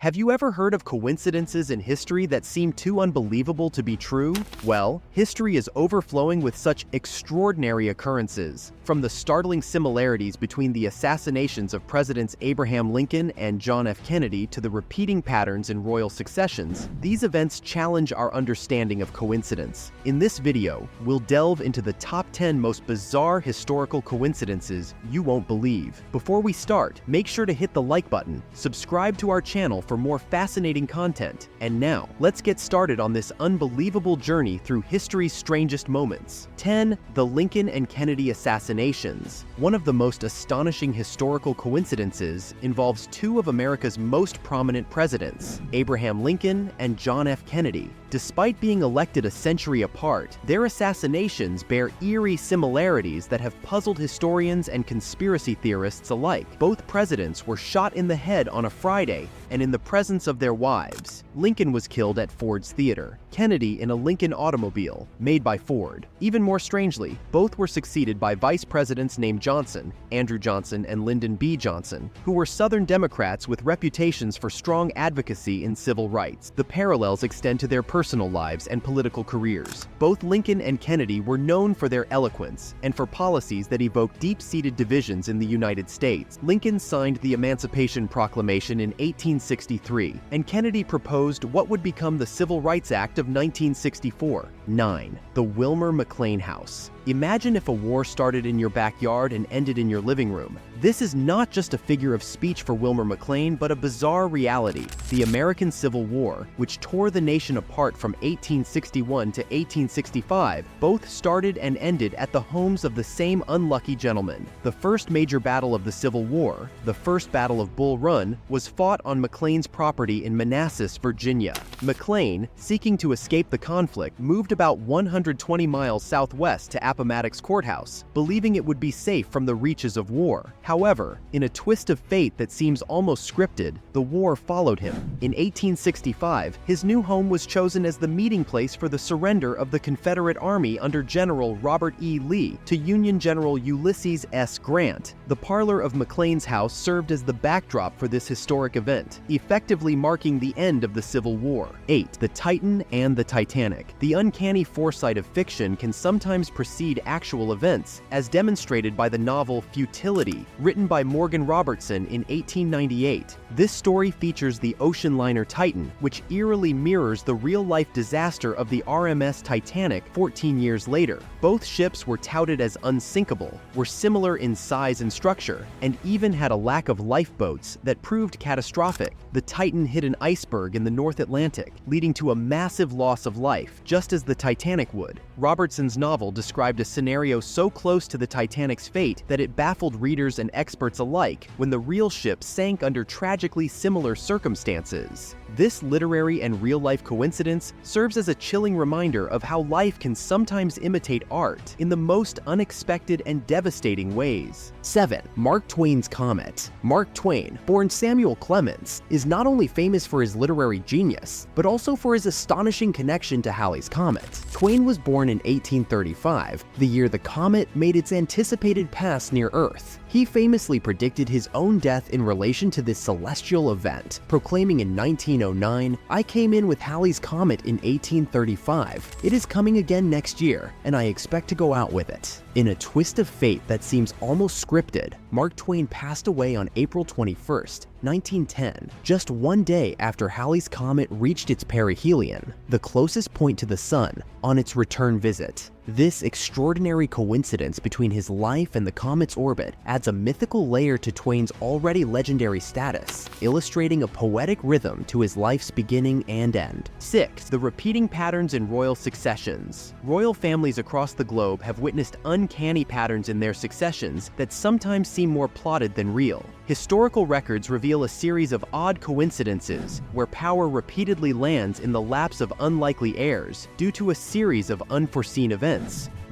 Have you ever heard of coincidences in history that seem too unbelievable to be true? Well, history is overflowing with such extraordinary occurrences. From the startling similarities between the assassinations of Presidents Abraham Lincoln and John F. Kennedy to the repeating patterns in royal successions, these events challenge our understanding of coincidence. In this video, we'll delve into the top 10 most bizarre historical coincidences you won't believe. Before we start, make sure to hit the like button, subscribe to our channel for more fascinating content, and now, let's get started on this unbelievable journey through history's strangest moments. 10. The Lincoln and Kennedy Assassinations. One of the most astonishing historical coincidences involves two of America's most prominent presidents, Abraham Lincoln and John F. Kennedy. Despite being elected a century apart, their assassinations bear eerie similarities that have puzzled historians and conspiracy theorists alike. Both presidents were shot in the head on a Friday and in the presence of their wives. Lincoln was killed at Ford's Theater, Kennedy in a Lincoln automobile, made by Ford. Even more strangely, both were succeeded by vice presidents named Johnson, Andrew Johnson and Lyndon B. Johnson, who were Southern Democrats with reputations for strong advocacy in civil rights. The parallels extend to their personal lives and political careers. Both Lincoln and Kennedy were known for their eloquence and for policies that evoked deep-seated divisions in the United States. Lincoln signed the Emancipation Proclamation in 1863, and Kennedy proposed what would become the Civil Rights Act of 1964. 9. The Wilmer McLean House. Imagine if a war started in your backyard and ended in your living room. This is not just a figure of speech for Wilmer McLean, but a bizarre reality. The American Civil War, which tore the nation apart from 1861 to 1865, both started and ended at the homes of the same unlucky gentlemen. The first major battle of the Civil War, the First Battle of Bull Run, was fought on McLean's property in Manassas, Virginia. McLean, seeking to escape the conflict, moved about 120 miles southwest to Appomattox Courthouse, believing it would be safe from the reaches of war. However, in a twist of fate that seems almost scripted, the war followed him. In 1865, his new home was chosen as the meeting place for the surrender of the Confederate Army under General Robert E. Lee to Union General Ulysses S. Grant. The parlor of McLean's house served as the backdrop for this historic event, effectively marking the end of the Civil War. 8. The Titan and the Titanic. The uncanny foresight of fiction can sometimes precede actual events, as demonstrated by the novel Futility, written by Morgan Robertson in 1898. This story features the ocean liner Titan, which eerily mirrors the real-life disaster of the RMS Titanic 14 years later. Both ships were touted as unsinkable, were similar in size and structure, and even had a lack of lifeboats that proved catastrophic. The Titan hit an iceberg in the North Atlantic, leading to a massive loss of life, just as the Titanic would. Robertson's novel described a scenario so close to the Titanic's fate that it baffled readers and experts alike when the real ship sank under tragically similar circumstances. This literary and real-life coincidence serves as a chilling reminder of how life can sometimes imitate art in the most unexpected and devastating ways. 7. Mark Twain's Comet. Mark Twain, born Samuel Clemens, is not only famous for his literary genius, but also for his astonishing connection to Halley's Comet. Twain was born in 1835, the year the comet made its anticipated pass near Earth. He famously predicted his own death in relation to this celestial event, proclaiming in 1909, "I came in with Halley's Comet in 1835. It is coming again next year, and I expect to go out with it." In a twist of fate that seems almost scripted, Mark Twain passed away on April 21st, 1910, just one day after Halley's Comet reached its perihelion, the closest point to the Sun, on its return visit. This extraordinary coincidence between his life and the comet's orbit adds a mythical layer to Twain's already legendary status, illustrating a poetic rhythm to his life's beginning and end. 6. The repeating patterns in royal successions. Royal families across the globe have witnessed uncanny patterns in their successions that sometimes seem more plotted than real. Historical records reveal a series of odd coincidences where power repeatedly lands in the laps of unlikely heirs due to a series of unforeseen events.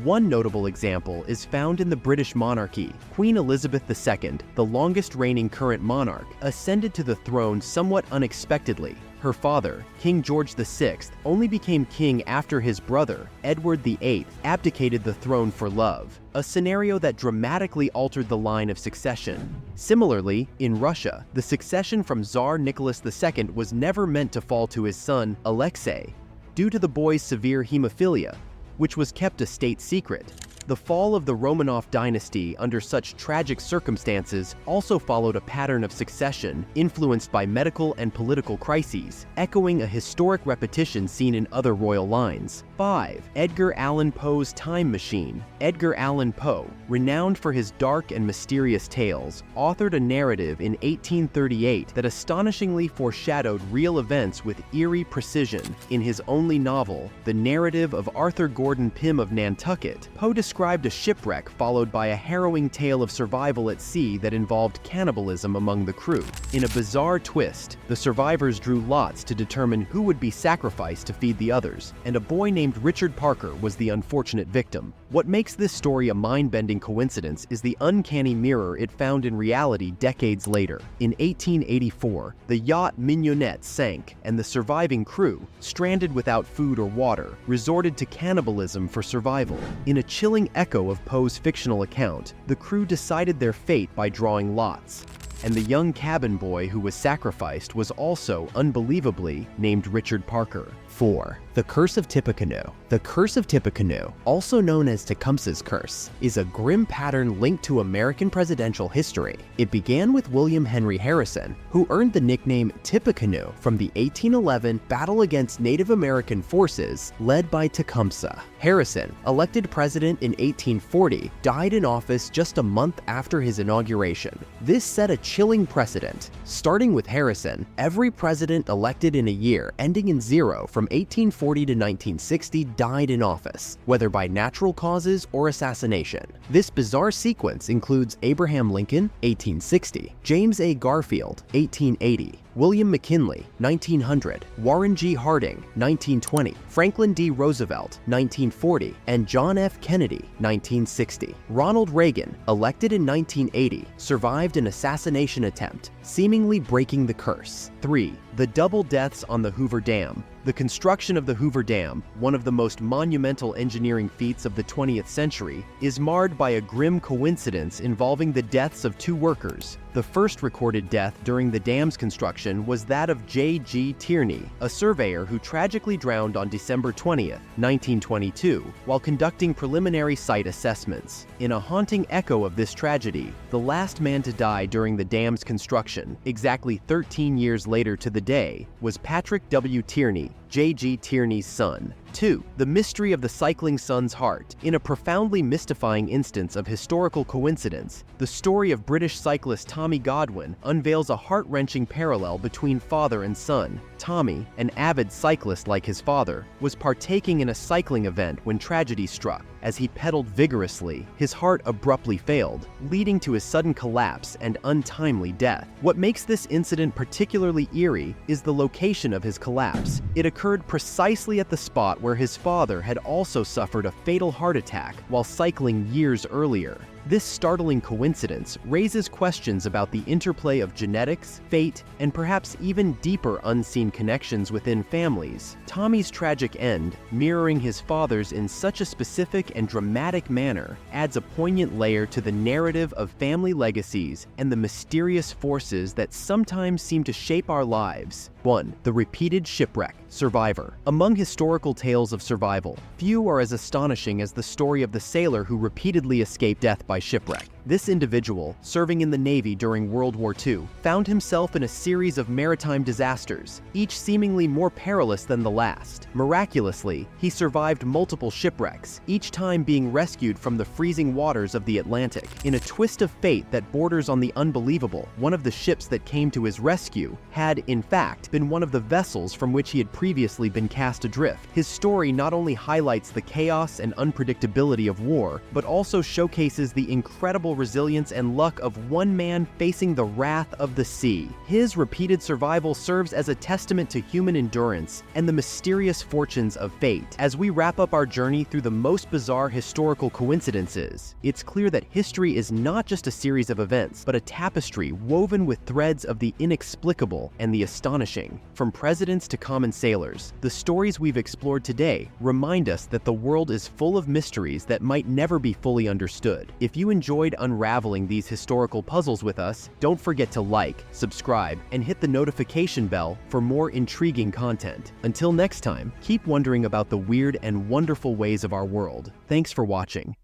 One notable example is found in the British monarchy. Queen Elizabeth II, the longest reigning current monarch, ascended to the throne somewhat unexpectedly. Her father, King George VI, only became king after his brother, Edward VIII, abdicated the throne for love, a scenario that dramatically altered the line of succession. Similarly, in Russia, the succession from Tsar Nicholas II was never meant to fall to his son, Alexei, due to the boy's severe hemophilia, which was kept a state secret. The fall of the Romanov dynasty under such tragic circumstances also followed a pattern of succession influenced by medical and political crises, echoing a historic repetition seen in other royal lines. 5. Edgar Allan Poe's Time Machine. Edgar Allan Poe, renowned for his dark and mysterious tales, authored a narrative in 1838 that astonishingly foreshadowed real events with eerie precision. In his only novel, The Narrative of Arthur Gordon Pym of Nantucket, Poe described a shipwreck followed by a harrowing tale of survival at sea that involved cannibalism among the crew. In a bizarre twist, the survivors drew lots to determine who would be sacrificed to feed the others, and a boy named Richard Parker was the unfortunate victim. What makes this story a mind-bending coincidence is the uncanny mirror it found in reality decades later. In 1884, the yacht Mignonette sank, and the surviving crew, stranded without food or water, resorted to cannibalism for survival. In a chilling echo of Poe's fictional account, the crew decided their fate by drawing lots, and the young cabin boy who was sacrificed was also, unbelievably, named Richard Parker. 4. The Curse of Tippecanoe. The Curse of Tippecanoe, also known as Tecumseh's Curse, is a grim pattern linked to American presidential history. It began with William Henry Harrison, who earned the nickname Tippecanoe from the 1811 battle against Native American forces led by Tecumseh. Harrison, elected president in 1840, died in office just a month after his inauguration. This set a chilling precedent. Starting with Harrison, every president elected in a year ending in 0 from 1840 to 1960 died in office, whether by natural causes or assassination. This bizarre sequence includes Abraham Lincoln, 1860, James A. Garfield, 1880, William McKinley, 1900, Warren G. Harding, 1920, Franklin D. Roosevelt, 1940, and John F. Kennedy, 1960. Ronald Reagan, elected in 1980, survived an assassination attempt, seemingly breaking the curse. 3. The double deaths on the Hoover Dam. The construction of the Hoover Dam, one of the most monumental engineering feats of the 20th century, is marred by a grim coincidence involving the deaths of 2 workers. The first recorded death during the dam's construction was that of J.G. Tierney, a surveyor who tragically drowned on December 20, 1922, while conducting preliminary site assessments. In a haunting echo of this tragedy, the last man to die during the dam's construction, exactly 13 years later to the day, was Patrick W. Tierney, J.G. Tierney's son. 2. The Mystery of the Cycling Sun's Heart. In a profoundly mystifying instance of historical coincidence, the story of British cyclist Tommy Godwin unveils a heart-wrenching parallel between father and son. Tommy, an avid cyclist like his father, was partaking in a cycling event when tragedy struck. As he pedaled vigorously, his heart abruptly failed, leading to his sudden collapse and untimely death. What makes this incident particularly eerie is the location of his collapse. It occurred precisely at the spot where his father had also suffered a fatal heart attack while cycling years earlier. This startling coincidence raises questions about the interplay of genetics, fate, and perhaps even deeper unseen connections within families. Tommy's tragic end, mirroring his father's in such a specific and dramatic manner, adds a poignant layer to the narrative of family legacies and the mysterious forces that sometimes seem to shape our lives. 1. The Repeated Shipwreck. Survivor. Among historical tales of survival, few are as astonishing as the story of the sailor who repeatedly escaped death by shipwreck. This individual, serving in the Navy during World War II, found himself in a series of maritime disasters, each seemingly more perilous than the last. Miraculously, he survived multiple shipwrecks, each time being rescued from the freezing waters of the Atlantic. In a twist of fate that borders on the unbelievable, one of the ships that came to his rescue had, in fact, been one of the vessels from which he had previously been cast adrift. His story not only highlights the chaos and unpredictability of war, but also showcases the incredible resilience and luck of one man facing the wrath of the sea. His repeated survival serves as a testament to human endurance and the mysterious fortunes of fate. As we wrap up our journey through the most bizarre historical coincidences, it's clear that history is not just a series of events, but a tapestry woven with threads of the inexplicable and the astonishing. From presidents to common sailors, the stories we've explored today remind us that the world is full of mysteries that might never be fully understood. If you enjoyed unraveling these historical puzzles with us, don't forget to like, subscribe, and hit the notification bell for more intriguing content. Until next time, keep wondering about the weird and wonderful ways of our world. Thanks for watching.